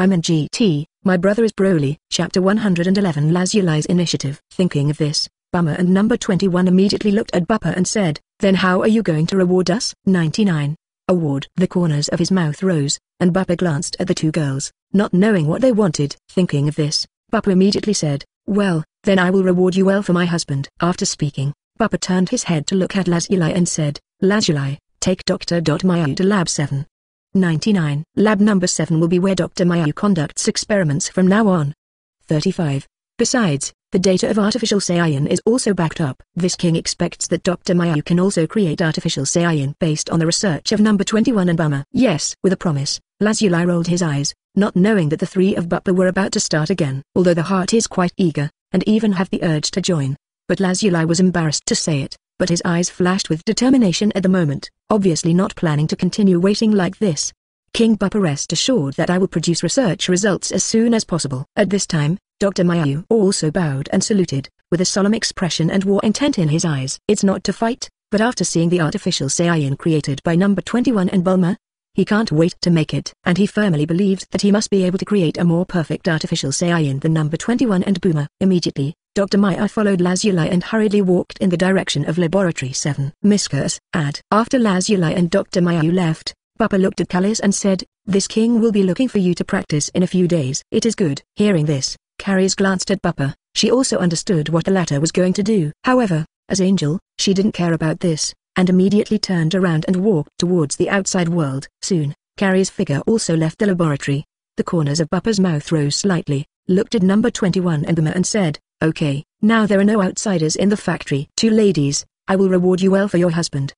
I'm in GT, my brother is Broly. Chapter 111 Lazuli's Initiative. Thinking of this, Bummer and number 21 immediately looked at Bupa and said, then how are you going to reward us? 99. Award. The corners of his mouth rose, and Bupa glanced at the two girls, not knowing what they wanted. Thinking of this, Bupa immediately said, well, then I will reward you well for my husband. After speaking, Bupa turned his head to look at Lazuli and said, Lazuli, take Dr. Mayu to Lab 7. 99. Lab number 7 will be where Dr. Mayu conducts experiments from now on. 35. Besides, the data of artificial Saiyan is also backed up. This king expects that Dr. Mayu can also create artificial Saiyan based on the research of number 21 and Bummer. Yes. With a promise, Lazuli rolled his eyes, not knowing that the three of Bupa were about to start again. Although the heart is quite eager, and even have the urge to join. But Lazuli was embarrassed to say it, but his eyes flashed with determination at the moment, obviously not planning to continue waiting like this. King Bupa, rest assured that I will produce research results as soon as possible. At this time, Dr. Mayu also bowed and saluted, with a solemn expression and war intent in his eyes. It's not to fight, but after seeing the artificial Saiyan created by number 21 and Bulma, he can't wait to make it. And he firmly believed that he must be able to create a more perfect artificial Saiyan than number 21 and Bulma. Immediately, Dr. Mayu followed Lazuli and hurriedly walked in the direction of Laboratory 7. Miscurs. After Lazuli and Dr. Mayu left, Bupa looked at Kalis and said, this king will be looking for you to practice in a few days. It is good. Hearing this, Karis glanced at Bupa. She also understood what the latter was going to do. However, as Angel, she didn't care about this, and immediately turned around and walked towards the outside world. Soon, Karis' figure also left the laboratory. The corners of Bupa's mouth rose slightly, looked at number 21 and Buma and said, okay, now there are no outsiders in the factory. Two ladies, I will reward you well for your husband.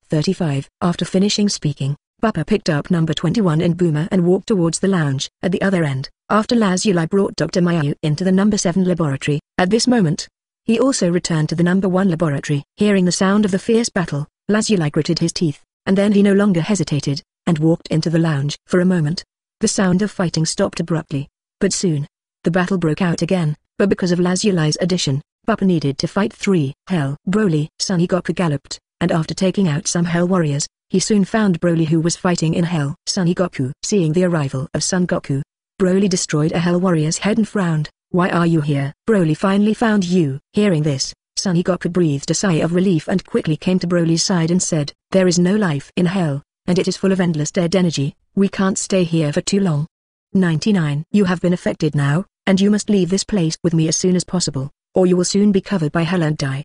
35. After finishing speaking, Bupa picked up number 21 and Buma and walked towards the lounge. At the other end, after Lazuli brought Dr. Mayu into the number 7 laboratory, at this moment, he also returned to the number 1 laboratory. Hearing the sound of the fierce battle, Lazuli gritted his teeth, and then he no longer hesitated, and walked into the lounge. For a moment, the sound of fighting stopped abruptly, but soon, the battle broke out again, but because of Lazuli's addition, Bupa needed to fight 3. Hell. Broly. Son Goku galloped, and after taking out some Hell warriors, he soon found Broly who was fighting in Hell. Son Goku. Seeing the arrival of Son Goku, Broly destroyed a Hell warrior's head and frowned. Why are you here? Broly finally found you. Hearing this, Son Goku breathed a sigh of relief and quickly came to Broly's side and said, there is no life in Hell, and it is full of endless dead energy. We can't stay here for too long. 99. You have been affected now, and you must leave this place with me as soon as possible, or you will soon be covered by Hell and die.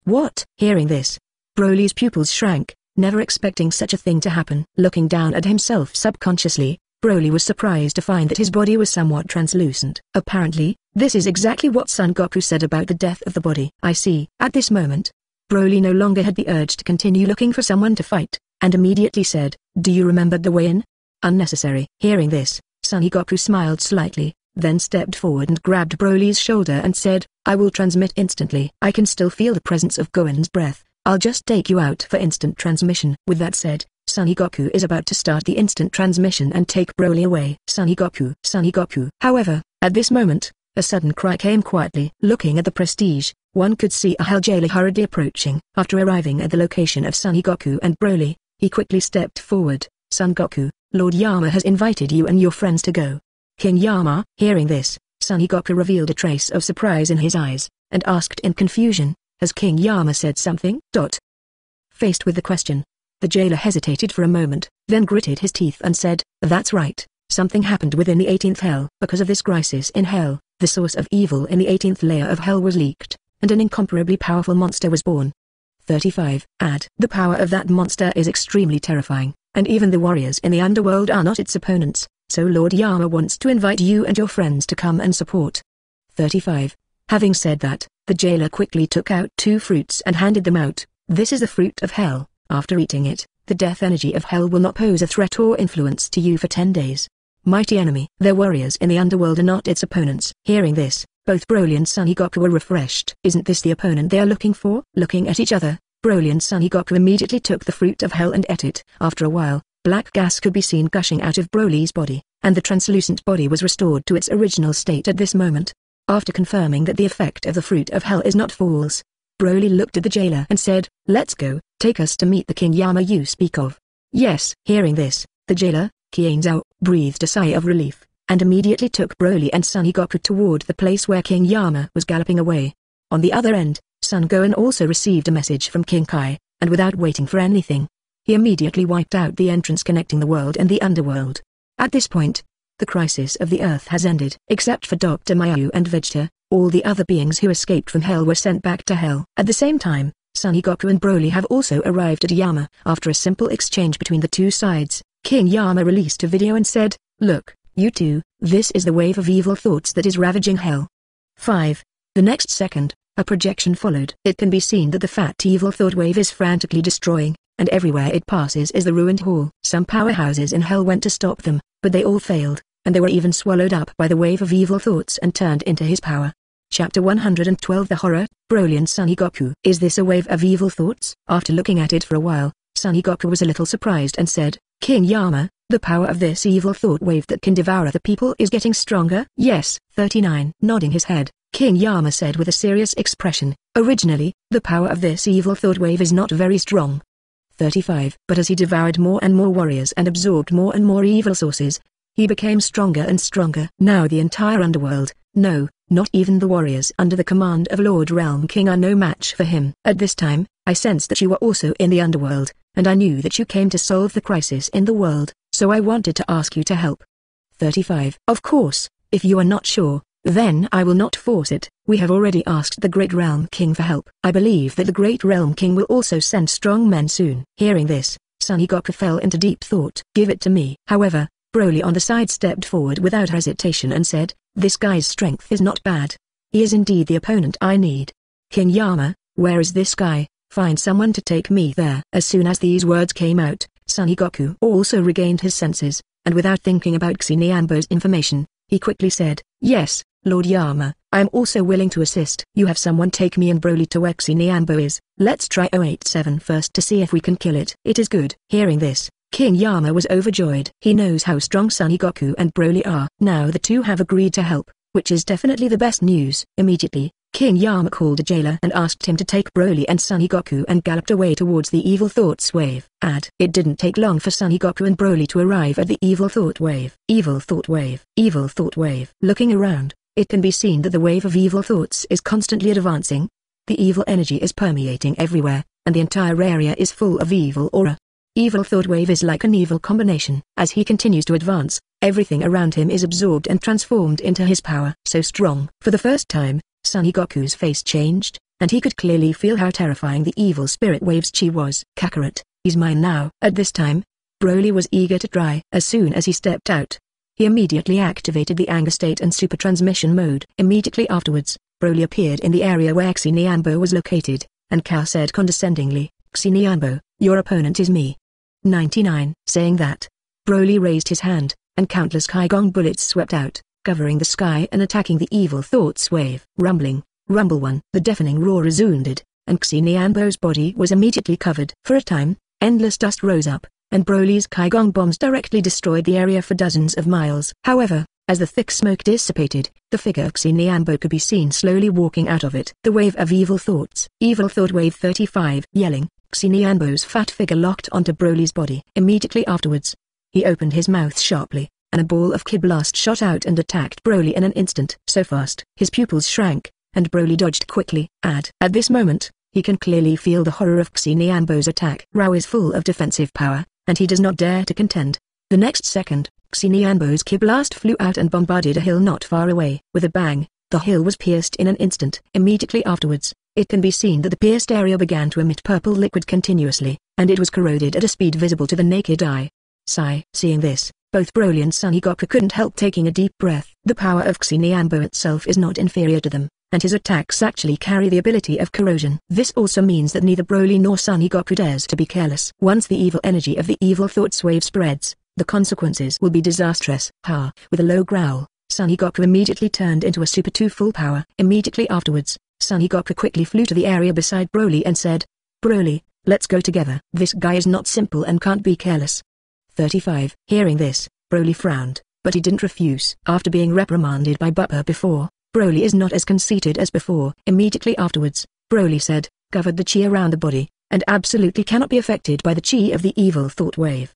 What? Hearing this, Broly's pupils shrank, never expecting such a thing to happen. Looking down at himself subconsciously, Broly was surprised to find that his body was somewhat translucent. Apparently, this is exactly what Son Goku said about the death of the body. I see. At this moment, Broly no longer had the urge to continue looking for someone to fight, and immediately said, do you remember the way in? Unnecessary. Hearing this, Son Goku smiled slightly, then stepped forward and grabbed Broly's shoulder and said, I will transmit instantly. I can still feel the presence of Goen's breath. I'll just take you out for instant transmission. With that said, Son Goku is about to start the instant transmission and take Broly away. Son Goku. Son Goku. However, at this moment, a sudden cry came quietly. Looking at the prestige, one could see a Hell jailer hurriedly approaching. After arriving at the location of Son Goku and Broly, he quickly stepped forward. Son Goku, Lord Yama has invited you and your friends to go. King Yama. Hearing this, Son Goku revealed a trace of surprise in his eyes, and asked in confusion, has King Yama said something? Faced with the question, the jailer hesitated for a moment, then gritted his teeth and said, that's right, something happened within the 18th Hell. Because of this crisis in Hell, the source of evil in the 18th layer of Hell was leaked, and an incomparably powerful monster was born. 35. The power of that monster is extremely terrifying, and even the warriors in the underworld are not its opponents, so Lord Yama wants to invite you and your friends to come and support. 35. Having said that, the jailer quickly took out 2 fruits and handed them out. This is the fruit of Hell. After eating it, the death energy of Hell will not pose a threat or influence to you for 10 days. Mighty enemy. Their warriors in the underworld are not its opponents. Hearing this, both Broly and Son Goku were refreshed. Isn't this the opponent they are looking for? Looking at each other, Broly and Son Goku immediately took the fruit of Hell and ate it. After a while, black gas could be seen gushing out of Broly's body, and the translucent body was restored to its original state at this moment. After confirming that the effect of the fruit of Hell is not false, Broly looked at the jailer and said, let's go, take us to meet the King Yama you speak of. Yes. Hearing this, the jailer, Qian Zhao, breathed a sigh of relief, and immediately took Broly and Son Goku toward the place where King Yama was galloping away. On the other end, Son Gohan also received a message from King Kai, and without waiting for anything, he immediately wiped out the entrance connecting the world and the underworld. At this point, the crisis of the Earth has ended. Except for Dr. Mayu and Vegeta, all the other beings who escaped from Hell were sent back to Hell. At the same time, Son Goku and Broly have also arrived at Yama. After a simple exchange between the two sides, King Yama released a video and said, "Look, you two, this is the wave of evil thoughts that is ravaging Hell." 5. The next second, a projection followed. It can be seen that the fat evil thought wave is frantically destroying, and everywhere it passes is the ruined hall. Some powerhouses in Hell went to stop them, but they all failed, and they were even swallowed up by the wave of evil thoughts and turned into his power. Chapter 112 The Horror, Broly and Son Goku. Is this a wave of evil thoughts? After looking at it for a while, Son Goku was a little surprised and said, "King Yama, the power of this evil thought wave that can devour the people is getting stronger?" "Yes." 39. Nodding his head, King Yama said with a serious expression, "Originally, the power of this evil thought wave is not very strong." 35. But as he devoured more and more warriors and absorbed more and more evil sources, he became stronger and stronger. Now the entire underworld, no, not even the warriors under the command of Lord Realm King are no match for him. At this time, I sensed that you were also in the underworld, and I knew that you came to solve the crisis in the world, so I wanted to ask you to help. 35. Of course, if you are not sure, then I will not force it. We have already asked the Great Realm King for help. I believe that the Great Realm King will also send strong men soon. Hearing this, Son Goku fell into deep thought. Give it to me. However, Broly on the side stepped forward without hesitation and said, "This guy's strength is not bad. He is indeed the opponent I need. King Yama, where is this guy? Find someone to take me there." As soon as these words came out, Son Goku also regained his senses, and without thinking about Xinyambo's information, he quickly said, "Yes, Lord Yama, I am also willing to assist. You have someone take me and Broly to where Xinyambo is. Let's try 087 first to see if we can kill it." "It is good." Hearing this, King Yama was overjoyed. He knows how strong Son Goku and Broly are. Now the two have agreed to help, which is definitely the best news. Immediately, King Yama called a jailer and asked him to take Broly and Son Goku and galloped away towards the evil thoughts wave. It didn't take long for Son Goku and Broly to arrive at the evil thought wave. Evil thought wave. Evil thought wave. Looking around, it can be seen that the wave of evil thoughts is constantly advancing. The evil energy is permeating everywhere, and the entire area is full of evil aura. Evil thought wave is like an evil combination. As he continues to advance, everything around him is absorbed and transformed into his power. So strong. For the first time, Son Goku's face changed, and he could clearly feel how terrifying the evil spirit wave's chi was. "Kakarot, he's mine now." At this time, Broly was eager to try. As soon as he stepped out, he immediately activated the anger state and super transmission mode. Immediately afterwards, Broly appeared in the area where Xinyambo was located, and Kao said condescendingly, "Xinyambo, your opponent is me." 99. Saying that, Broly raised his hand, and countless Kaigong bullets swept out, covering the sky and attacking the evil thoughts wave. Rumbling, rumble one. The deafening roar resounded, and Xinyambo's body was immediately covered. For a time, endless dust rose up, and Broly's Kaigong bombs directly destroyed the area for dozens of miles. However, as the thick smoke dissipated, the figure of Xinyambo could be seen slowly walking out of it. The wave of evil thoughts. Evil thought wave 35. Yelling, Xinyambo's fat figure locked onto Broly's body. Immediately afterwards, he opened his mouth sharply, and a ball of ki blast shot out and attacked Broly in an instant. So fast, his pupils shrank, and Broly dodged quickly. At this moment, he can clearly feel the horror of Xinyambo's attack. Rao is full of defensive power, and he does not dare to contend. The next second, Xinyambo's ki blast flew out and bombarded a hill not far away. With a bang, the hill was pierced in an instant. Immediately afterwards, it can be seen that the pierced area began to emit purple liquid continuously, and it was corroded at a speed visible to the naked eye. Sigh. Seeing this, both Broly and Son Goku couldn't help taking a deep breath. The power of Xinyambo itself is not inferior to them, and his attacks actually carry the ability of corrosion. This also means that neither Broly nor Son Goku dares to be careless. Once the evil energy of the evil thoughts wave spreads, the consequences will be disastrous. Ha! With a low growl, Son Goku immediately turned into a Super 2 full power. Immediately afterwards, Son Goku quickly flew to the area beside Broly and said, "Broly, let's go together. This guy is not simple and can't be careless." 35. Hearing this, Broly frowned, but he didn't refuse. After being reprimanded by Bupa before, Broly is not as conceited as before. Immediately afterwards, Broly said, "Covered the chi around the body, and absolutely cannot be affected by the chi of the evil thought wave."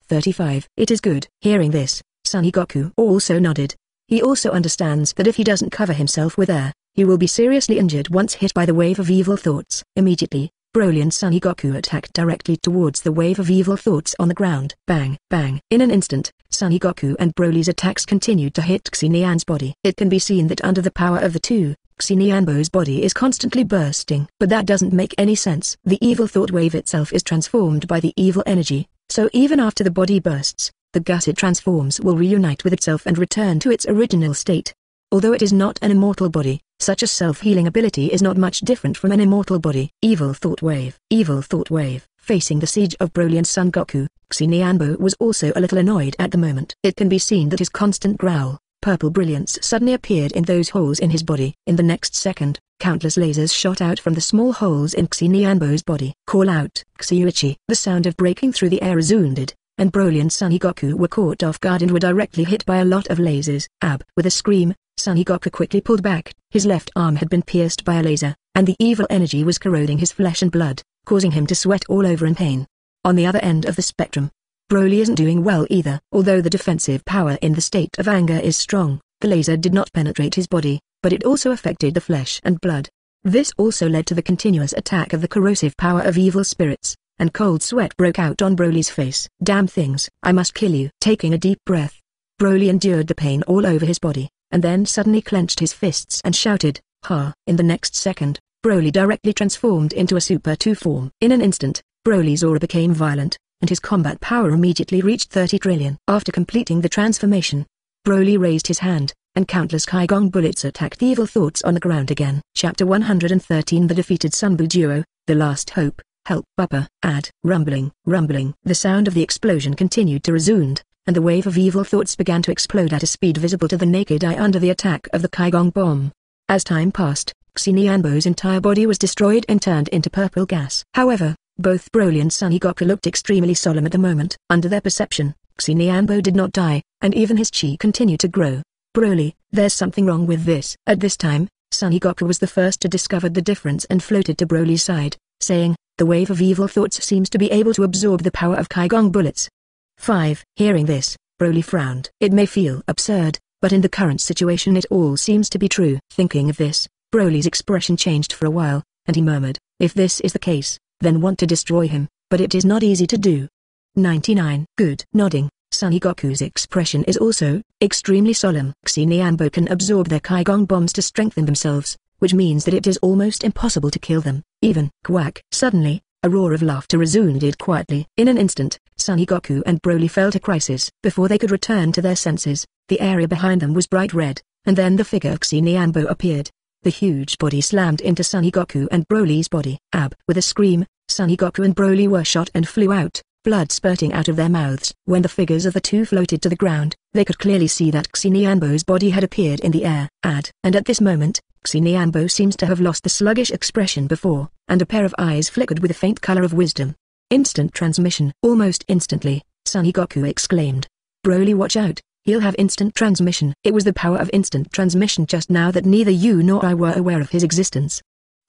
35. It is good. Hearing this, Son Goku also nodded. He also understands that if he doesn't cover himself with air, he will be seriously injured once hit by the wave of evil thoughts. Immediately, Broly and Son Goku attacked directly towards the wave of evil thoughts on the ground. Bang, bang. In an instant, Son Goku and Broly's attacks continued to hit Xenian's body. It can be seen that under the power of the two, Xenianbo's body is constantly bursting. But that doesn't make any sense. The evil thought wave itself is transformed by the evil energy, so even after the body bursts, the gas it transforms will reunite with itself and return to its original state. Although it is not an immortal body, such a self-healing ability is not much different from an immortal body. Evil thought wave. Evil thought wave. Facing the siege of Broly and Son Goku, Xenianbo was also a little annoyed at the moment. It can be seen that his constant growl, purple brilliance suddenly appeared in those holes in his body. In the next second, countless lasers shot out from the small holes in Xenianbo's body. Call out, Xiuichi. The sound of breaking through the air resounded, and Broly and Son Goku were caught off guard and were directly hit by a lot of lasers. With a scream, Son Goku quickly pulled back. His left arm had been pierced by a laser, and the evil energy was corroding his flesh and blood, causing him to sweat all over in pain. On the other end of the spectrum, Broly isn't doing well either. Although the defensive power in the state of anger is strong, the laser did not penetrate his body, but it also affected the flesh and blood. This also led to the continuous attack of the corrosive power of evil spirits, and cold sweat broke out on Broly's face. Damn things, I must kill you. Taking a deep breath, Broly endured the pain all over his body, and then suddenly clenched his fists and shouted, "Ha!" In the next second, Broly directly transformed into a Super 2 form. In an instant, Broly's aura became violent, and his combat power immediately reached 30 trillion. After completing the transformation, Broly raised his hand, and countless Kaigong bullets attacked the evil thoughts on the ground again. Chapter 113. The defeated Sunbu duo, the last hope. Help Bupa. Rumbling, rumbling. The sound of the explosion continued to resound, and the wave of evil thoughts began to explode at a speed visible to the naked eye under the attack of the Kaigong bomb. As time passed, Xenianbo's entire body was destroyed and turned into purple gas. However, both Broly and Son Goku looked extremely solemn at the moment. Under their perception, Xenianbo did not die, and even his chi continued to grow. Broly, there's something wrong with this. At this time, Son Goku was the first to discover the difference and floated to Broly's side, saying, "The wave of evil thoughts seems to be able to absorb the power of Kaigong bullets." 5. Hearing this, Broly frowned. It may feel absurd, but in the current situation it all seems to be true. Thinking of this, Broly's expression changed for a while, and he murmured, "If this is the case, then want to destroy him, but it is not easy to do." 99. Good. Nodding, Son Goku's expression is also extremely solemn. Xenianbo can absorb their Kaigong bombs to strengthen themselves, which means that it is almost impossible to kill them, even. Quack. Suddenly, a roar of laughter resounded quietly. In an instant, Son Goku and Broly felt a crisis. Before they could return to their senses, the area behind them was bright red, and then the figure of Xenianbo appeared. The huge body slammed into Son Goku and Broly's body. With a scream, Son Goku and Broly were shot and flew out, blood spurting out of their mouths. When the figures of the two floated to the ground, they could clearly see that Xenianbo's body had appeared in the air. And at this moment, Xenianbo seems to have lost the sluggish expression before, and a pair of eyes flickered with a faint color of wisdom. Instant transmission. Almost instantly, Son Goku exclaimed, "Broly, watch out, he'll have instant transmission." It was the power of instant transmission just now that neither you nor I were aware of his existence.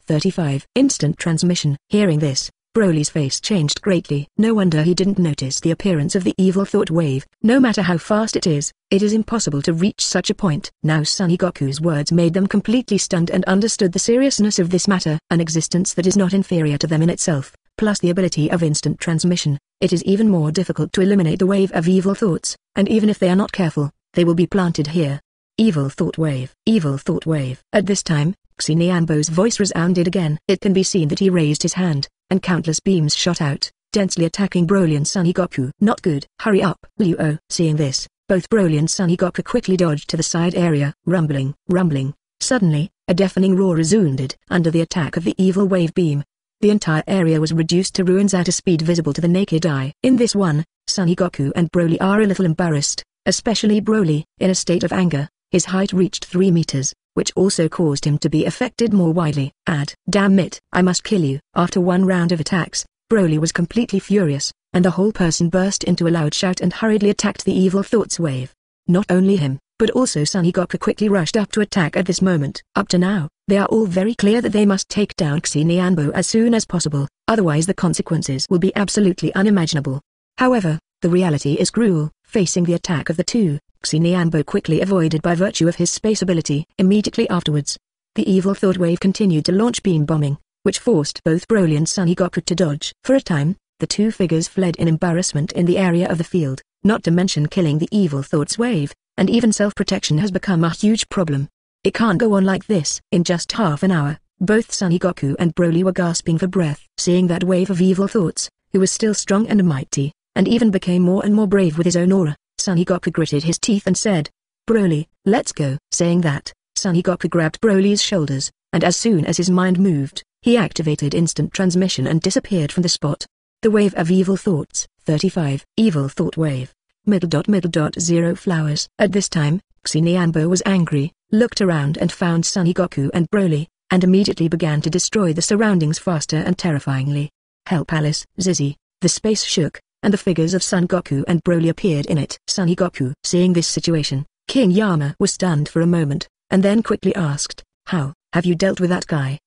35. Instant transmission. Hearing this, Broly's face changed greatly. No wonder he didn't notice the appearance of the evil thought wave. No matter how fast it is impossible to reach such a point. Now Son Goku's words made them completely stunned and understood the seriousness of this matter. An existence that is not inferior to them in itself, plus the ability of instant transmission, it is even more difficult to eliminate the wave of evil thoughts, and even if they are not careful, they will be planted here. Evil thought wave. Evil thought wave. At this time, Xenianbo's voice resounded again. It can be seen that he raised his hand, and countless beams shot out, densely attacking Broly and Son Goku. Not good. Hurry up, Liu. Seeing this, both Broly and Son Goku quickly dodged to the side area. Rumbling, rumbling. Suddenly, a deafening roar resounded. Under the attack of the evil wave beam, the entire area was reduced to ruins at a speed visible to the naked eye. In this one, Son Goku and Broly are a little embarrassed, especially Broly. In a state of anger, his height reached 3 meters, which also caused him to be affected more widely. Damn it, I must kill you. After one round of attacks, Broly was completely furious, and the whole person burst into a loud shout and hurriedly attacked the evil thoughts wave. Not only him, but also Son Goku quickly rushed up to attack at this moment. Up to now, they are all very clear that they must take down Xenianbo as soon as possible, otherwise the consequences will be absolutely unimaginable. However, the reality is cruel. Facing the attack of the two, Xinyambo quickly avoided by virtue of his space ability. Immediately afterwards, the evil thought wave continued to launch beam bombing, which forced both Broly and Son Goku to dodge. For a time, the two figures fled in embarrassment in the area of the field, not to mention killing the evil thought's wave, and even self-protection has become a huge problem. It can't go on like this. In just half an hour, both Son Goku and Broly were gasping for breath. Seeing that wave of evil thoughts, who was still strong and mighty, and even became more and more brave with his own aura, Son Goku gritted his teeth and said, "Broly, let's go." Saying that, Son Goku grabbed Broly's shoulders, and as soon as his mind moved, he activated instant transmission and disappeared from the spot. The wave of evil thoughts. 35. Evil thought wave. Zero flowers. At this time, Xinyambo was angry, looked around and found Son Goku and Broly, and immediately began to destroy the surroundings faster and terrifyingly. "Help Alice, Zizzy." The space shook, and the figures of Son Goku and Broly appeared in it. Son Goku. Seeing this situation, King Yama was stunned for a moment, and then quickly asked, "How, have you dealt with that guy?"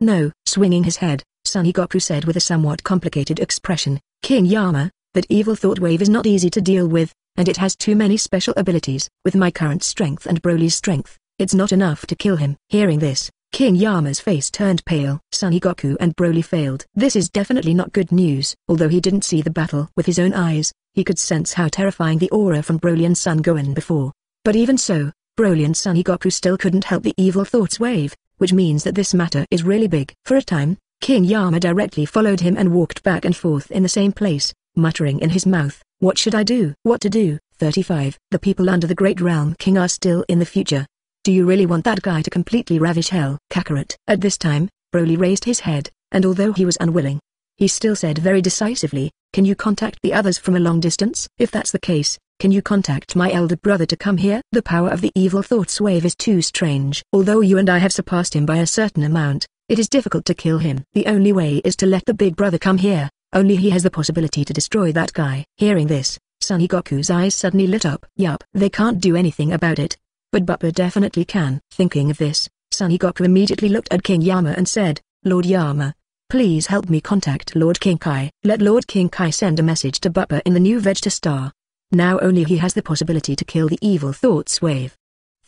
No. Swinging his head, Son Goku said with a somewhat complicated expression, "King Yama, that evil thought wave is not easy to deal with, and it has too many special abilities. With my current strength and Broly's strength, it's not enough to kill him." Hearing this, King Yama's face turned pale. Son Goku and Broly failed. This is definitely not good news. Although he didn't see the battle with his own eyes, he could sense how terrifying the aura from Broly and Son Gohan before. But even so, Broly and Son Goku still couldn't help the evil thoughts wave, which means that this matter is really big. For a time, King Yama directly followed him and walked back and forth in the same place, muttering in his mouth, "What should I do? What to do?" 35. The people under the Great Realm King are still in the future. Do you really want that guy to completely ravish hell? Kakarot. At this time, Broly raised his head, and although he was unwilling, he still said very decisively, "Can you contact the others from a long distance? If that's the case, can you contact my elder brother to come here? The power of the evil thoughts wave is too strange. Although you and I have surpassed him by a certain amount, it is difficult to kill him. The only way is to let the big brother come here. Only he has the possibility to destroy that guy." Hearing this, Son Goku's eyes suddenly lit up. Yup, they can't do anything about it, but Bupa definitely can. Thinking of this, Son Goku immediately looked at King Yama and said, "Lord Yama, please help me contact Lord King Kai. Let Lord King Kai send a message to Bupa in the new Vegeta Star. Now only he has the possibility to kill the evil thoughts wave."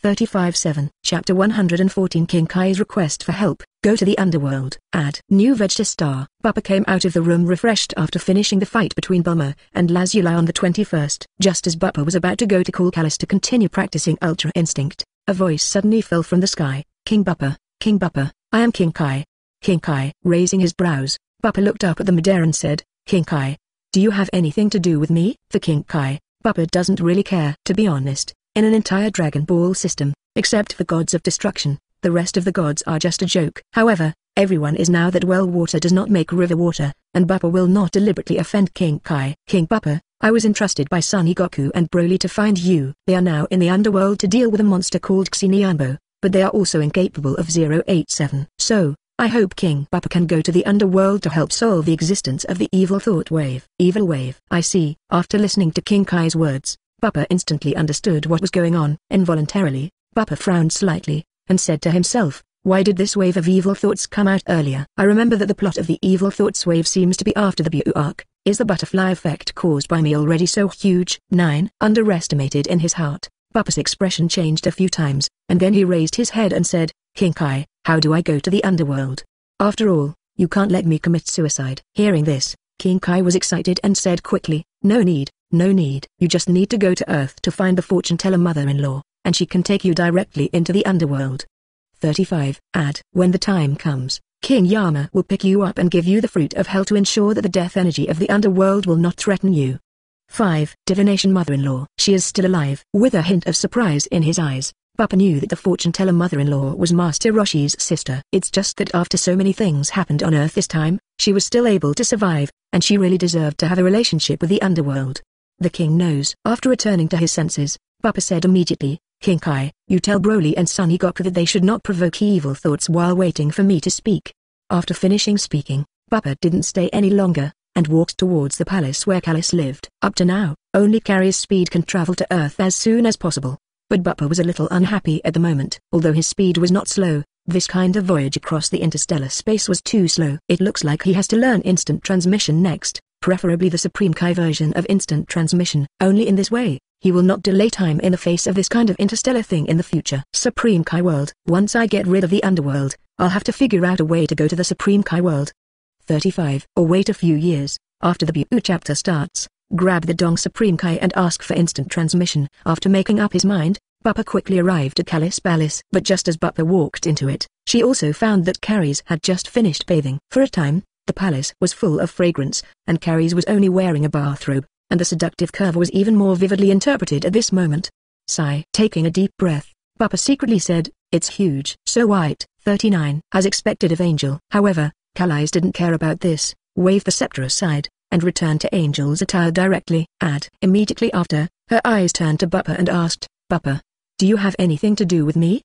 35-7. Chapter 114 King Kai's request for help. Go to the underworld. New Vegeta Star. Bupa came out of the room refreshed after finishing the fight between Bulma and Lazuli on the 21st. Just as Bupa was about to go to call Callus to continue practicing Ultra Instinct, a voice suddenly fell from the sky. King Bupa, I am King Kai." King Kai. Raising his brows, Bupa looked up at the midair and said, "King Kai, do you have anything to do with me?" For King Kai, Bupa doesn't really care. To be honest, in an entire Dragon Ball system, except for gods of destruction, the rest of the gods are just a joke. However, everyone is now that well water does not make river water, and Bupa will not deliberately offend King Kai. "King Bupa, I was entrusted by Son Goku and Broly to find you. They are now in the underworld to deal with a monster called Xinyambo, but they are also incapable of 087. So, I hope King Bupa can go to the underworld to help solve the existence of the evil thought wave." Evil wave. I see. After listening to King Kai's words, Bupa instantly understood what was going on. Involuntarily, Bupa frowned slightly, and said to himself, "Why did this wave of evil thoughts come out earlier? I remember that the plot of the evil thoughts wave seems to be after the Buu arc. Is the butterfly effect caused by me already so huge?" 9. Underestimated. In his heart, Bupa's expression changed a few times, and then he raised his head and said, "King Kai, how do I go to the underworld? After all, you can't let me commit suicide." Hearing this, King Kai was excited and said quickly, No need. You just need to go to Earth to find the fortune-teller mother-in-law, and she can take you directly into the underworld." 35. When the time comes, King Yama will pick you up and give you the fruit of hell to ensure that the death energy of the underworld will not threaten you. 5. Divination mother-in-law. She is still alive. With a hint of surprise in his eyes, Bupa knew that the fortune-teller mother-in-law was Master Roshi's sister. It's just that after so many things happened on Earth this time, she was still able to survive, and she really deserved to have a relationship with the underworld. The king knows. After returning to his senses, Bupa said immediately, "King Kai, you tell Broly and Son Goku that they should not provoke evil thoughts while waiting for me to speak." After finishing speaking, Bupa didn't stay any longer, and walked towards the palace where Callus lived. Up to now, only Carrier's speed can travel to Earth as soon as possible. But Bupa was a little unhappy at the moment. Although his speed was not slow, this kind of voyage across the interstellar space was too slow. It looks like he has to learn instant transmission next, preferably the Supreme Kai version of instant transmission. Only in this way, he will not delay time in the face of this kind of interstellar thing in the future. Supreme Kai World. Once I get rid of the underworld, I'll have to figure out a way to go to the Supreme Kai World. 35. Or wait a few years, after the Bbook chapter starts, grab the Dong Supreme Kai and ask for instant transmission. After making up his mind, Buppa quickly arrived at Kali's palace. But just as Buppa walked into it, she also found that Caris had just finished bathing. For a time, the palace was full of fragrance, and Caris was only wearing a bathrobe, and the seductive curve was even more vividly interpreted at this moment. Sigh. Taking a deep breath, Buppa secretly said, "It's huge." So white. 39. As expected of Angel. However, Calis didn't care about this, waved the scepter aside, and returned to Angel's attire directly. Immediately after, her eyes turned to Buppa and asked, "Buppa, do you have anything to do with me?"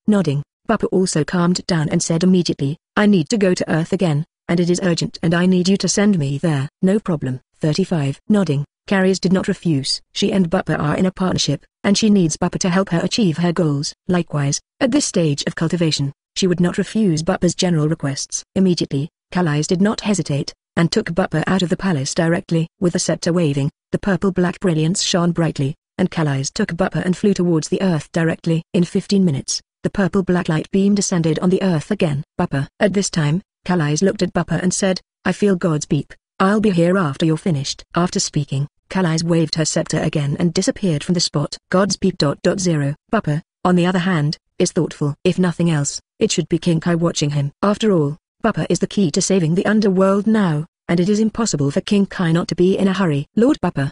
Nodding, Buppa also calmed down and said immediately, "I need to go to Earth again, and it is urgent and I need you to send me there." "No problem." 35. Nodding, Caris did not refuse. She and Buppa are in a partnership, and she needs Buppa to help her achieve her goals. Likewise, at this stage of cultivation, she would not refuse Buppa's general requests. Immediately, Calis did not hesitate, and took Buppa out of the palace directly. With the scepter waving, the purple-black brilliance shone brightly, and Calis took Buppa and flew towards the Earth directly. In 15 minutes, the purple-black light beam descended on the Earth again. Buppa. At this time, Calis looked at Buppa and said, "I feel God's beep. I'll be here after you're finished." After speaking, Calis waved her scepter again and disappeared from the spot. God's beep. 0. Buppa, on the other hand, is thoughtful. If nothing else, it should be King Kai watching him. After all, Buppa is the key to saving the underworld now, and it is impossible for King Kai not to be in a hurry. Lord Buppa.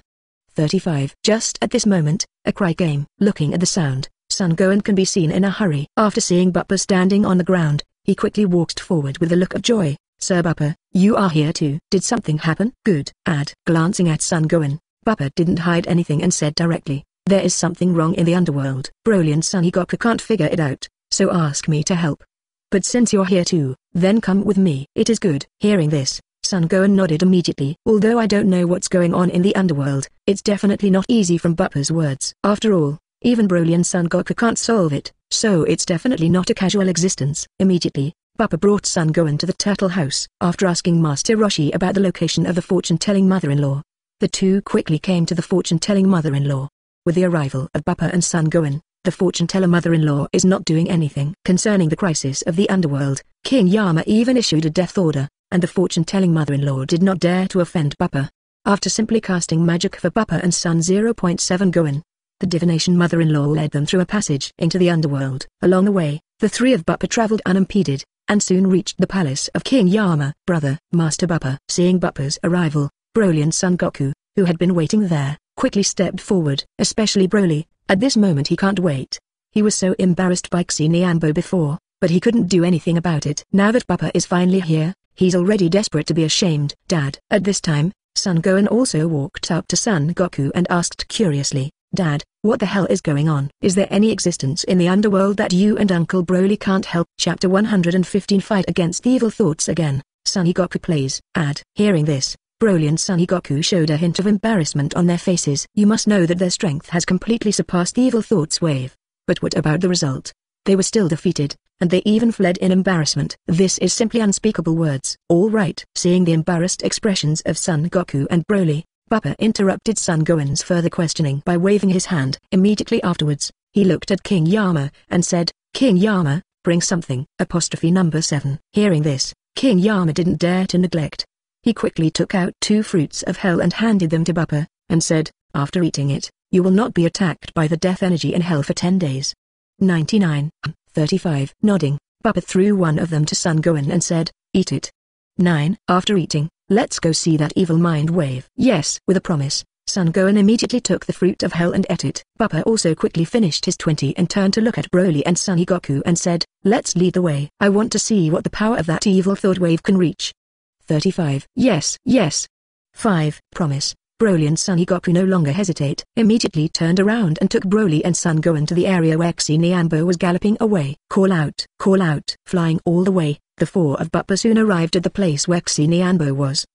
35. Just at this moment, a cry came. Looking at the sound, Sun Gohan can be seen in a hurry. After seeing Buppa standing on the ground, he quickly walked forward with a look of joy. "Sir Buppa, you are here too. Did something happen?" "Good." Glancing at Sun Gohan, Buppa didn't hide anything and said directly, "There is something wrong in the underworld. Broly and Son Goku can't figure it out, so ask me to help. But since you're here too, then come with me." "It is good." Hearing this, Sun Gohan nodded immediately. Although I don't know what's going on in the underworld, it's definitely not easy from Buppa's words. After all, even Broly and Son Goku can't solve it, so it's definitely not a casual existence. Immediately, Buppa brought Sun Gohan to the turtle house. After asking Master Roshi about the location of the fortune-telling mother-in-law, the two quickly came to the fortune-telling mother-in-law. With the arrival of Buppa and Sun Gohan, the fortune-teller mother-in-law is not doing anything. Concerning the crisis of the underworld, King Yama even issued a death order, and the fortune-telling mother-in-law did not dare to offend Buppa. After simply casting magic for Buppa and Sun 0.7 Gohan, the divination mother-in-law led them through a passage into the underworld. Along the way, the three of Buppa traveled unimpeded, and soon reached the palace of King Yama. "Brother, Master Buppa." Seeing Buppa's arrival, Broly and Son Goku, who had been waiting there, quickly stepped forward. Especially Broly, at this moment he can't wait. He was so embarrassed by Xinyambo before, but he couldn't do anything about it. Now that Buppa is finally here, he's already desperate to be ashamed. "Dad." At this time, Son Gohan also walked up to Son Goku and asked curiously, "Dad, what the hell is going on? Is there any existence in the underworld that you and Uncle Broly can't help?" Chapter 115 Fight Against Evil Thoughts Again. Son Goku plays. Hearing this, Broly and Son Goku showed a hint of embarrassment on their faces. You must know that their strength has completely surpassed the Evil Thoughts wave. But what about the result? They were still defeated, and they even fled in embarrassment. This is simply unspeakable words. All right. Seeing the embarrassed expressions of Son Goku and Broly, Buppa interrupted Son Gohan's further questioning by waving his hand. Immediately afterwards, he looked at King Yama and said, "King Yama, bring something." Number 7. Hearing this, King Yama didn't dare to neglect. He quickly took out 2 fruits of hell and handed them to Buppa, and said, "After eating it, you will not be attacked by the death energy in hell for 10 days. 99. 35. Nodding, Buppa threw one of them to Son Gohan and said, "Eat it." 9. After eating, "Let's go see that evil mind wave." Yes. With a promise, Son Gohan immediately took the fruit of hell and ate it. Buppa also quickly finished his 20 and turned to look at Broly and Son Goku and said, "Let's lead the way. I want to see what the power of that evil thought wave can reach." 35. Yes. 5. Promise. Broly and Son Goku no longer hesitate. Immediately turned around and took Broly and Son Gohan to the area where Xinyambo was galloping away. Call out. Flying all the way, the 4 of Buppa soon arrived at the place where Xinyambo was.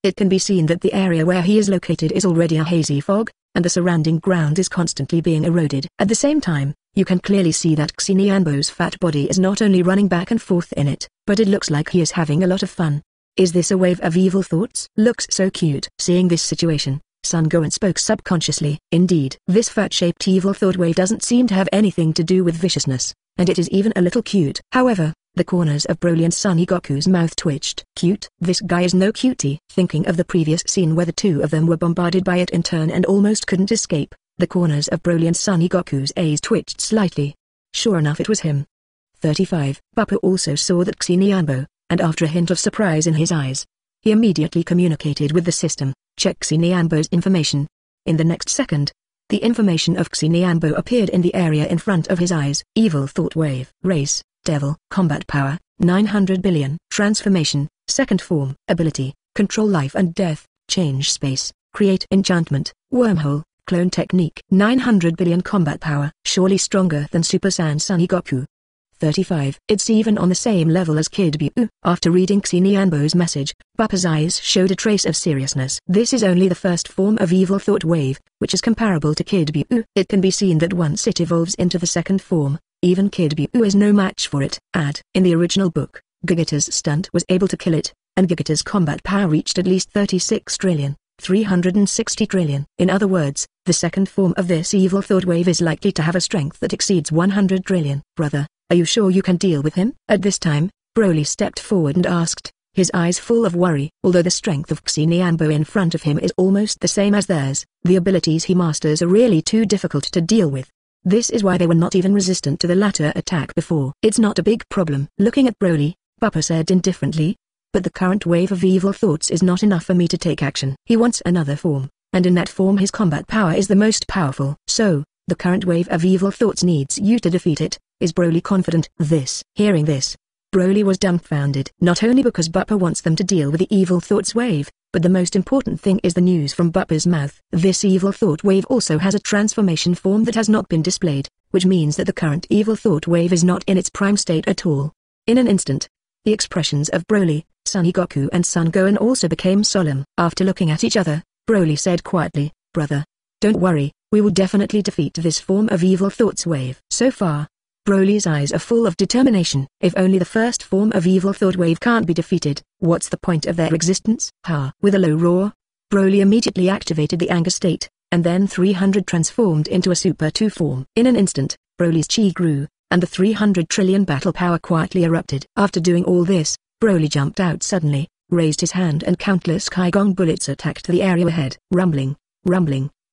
It can be seen that the area where he is located is already a hazy fog, and the surrounding ground is constantly being eroded. At the same time, you can clearly see that Xinyambo's fat body is not only running back and forth in it, but it looks like he is having a lot of fun. Is this a wave of evil thoughts? Looks so cute. Seeing this situation, Son Gohan spoke subconsciously. Indeed, this fat-shaped evil thought wave doesn't seem to have anything to do with viciousness, and it is even a little cute. However, the corners of Broly and Son Goku's mouth twitched. Cute? This guy is no cutie. Thinking of the previous scene where the two of them were bombarded by it in turn and almost couldn't escape, the corners of Broly and Son Goku's eyes twitched slightly. Sure enough, it was him. 35. Buppa also saw that Xinyambo, and after a hint of surprise in his eyes, he immediately communicated with the system. Check Xinyambo's information. In the next second, the information of Xinyambo appeared in the area in front of his eyes. Evil thought wave. Race, devil. Combat power, 900 billion. Transformation, second form. Ability, control life and death, change space, create enchantment, wormhole, clone technique. 900 billion combat power. Surely stronger than Super Saiyan Son Goku. 35. It's even on the same level as Kid Buu. After reading Xinyambo's message, Buppa's eyes showed a trace of seriousness. This is only the first form of evil thought wave, which is comparable to Kid Buu. It can be seen that once it evolves into the second form, even Kid Buu is no match for it. In the original book, Gogeta's stunt was able to kill it, and Gogeta's combat power reached at least 36 trillion, 360 trillion. In other words, the second form of this evil thought wave is likely to have a strength that exceeds 100 trillion. Brother, are you sure you can deal with him? At this time, Broly stepped forward and asked, his eyes full of worry. Although the strength of Xinyambo in front of him is almost the same as theirs, the abilities he masters are really too difficult to deal with. This is why they were not even resistant to the latter attack before. It's not a big problem. Looking at Broly, Buppa said indifferently, but the current wave of evil thoughts is not enough for me to take action. He wants another form, and in that form his combat power is the most powerful. So, the current wave of evil thoughts needs you to defeat it. Is Broly confident? Hearing this, Broly was dumbfounded. Not only because Buppa wants them to deal with the evil thoughts wave, but the most important thing is the news from Buppa's mouth. This evil thought wave also has a transformation form that has not been displayed, which means that the current evil thought wave is not in its prime state at all. In an instant, the expressions of Broly, Son Goku and Son Gohan also became solemn. After looking at each other, Broly said quietly, brother, don't worry, we will definitely defeat this form of evil thoughts wave. So far, Broly's eyes are full of determination. If only the first form of evil thought wave can't be defeated, what's the point of their existence? With a low roar, Broly immediately activated the anger state, and then 300 transformed into a Super 2 form. In an instant, Broly's chi grew, and the 300 trillion battle power quietly erupted. After doing all this, Broly jumped out suddenly, raised his hand and countless Kaigong bullets attacked the area ahead. Rumbling.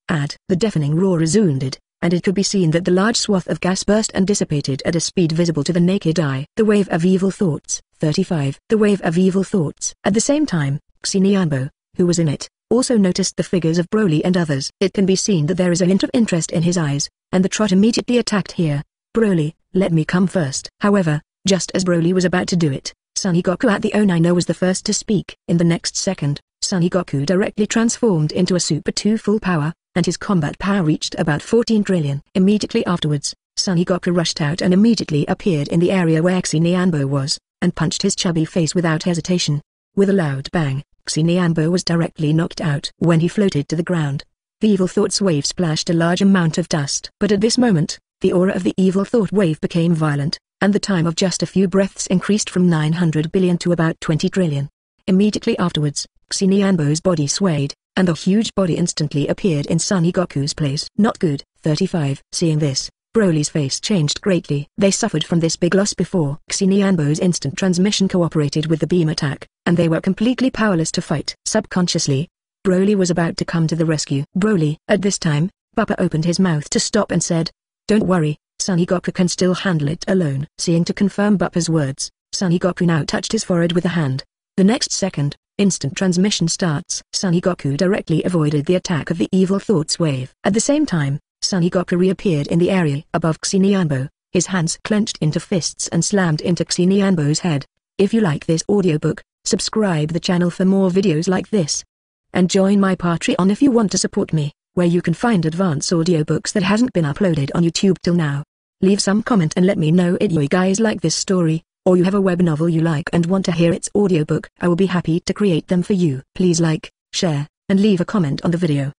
The deafening roar resounded, and it could be seen that the large swath of gas burst and dissipated at a speed visible to the naked eye. The wave of evil thoughts. 35. The wave of evil thoughts. At the same time, Xinyambo, who was in it, also noticed the figures of Broly and others. It can be seen that there is a hint of interest in his eyes, and the trot immediately attacked here. Broly, let me come first. However, just as Broly was about to do it, Son Goku at the Onino was the first to speak. In the next second, Son Goku directly transformed into a Super 2 full power, and his combat power reached about 14 trillion. Immediately afterwards, Son Goku rushed out and immediately appeared in the area where Xinyambo was, and punched his chubby face without hesitation. With a loud bang, Xinyambo was directly knocked out. When he floated to the ground, the evil thoughts wave splashed a large amount of dust. But at this moment, the aura of the evil thought wave became violent, and the time of just a few breaths increased from 900 billion to about 20 trillion. Immediately afterwards, Xinyambo's body swayed, and a huge body instantly appeared in Son Goku's place. Not good. 35. Seeing this, Broly's face changed greatly. They suffered from this big loss before. Xinyambo's instant transmission cooperated with the beam attack, and they were completely powerless to fight. Subconsciously, Broly was about to come to the rescue. Broly. At this time, Buppa opened his mouth to stop and said, don't worry, Son Goku can still handle it alone. Seeing to confirm Buppa's words, Son Goku now touched his forehead with a hand. The next second, instant transmission starts. Son Goku directly avoided the attack of the evil thoughts wave. At the same time, Son Goku reappeared in the area above Xinyambo, his hands clenched into fists and slammed into Xinyambo's head. If you like this audiobook, subscribe the channel for more videos like this. And join my Patreon if you want to support me, where you can find advanced audiobooks that hasn't been uploaded on YouTube till now. Leave some comment and let me know if you guys like this story, or you have a web novel you like and want to hear its audiobook. I will be happy to create them for you. Please like, share, and leave a comment on the video.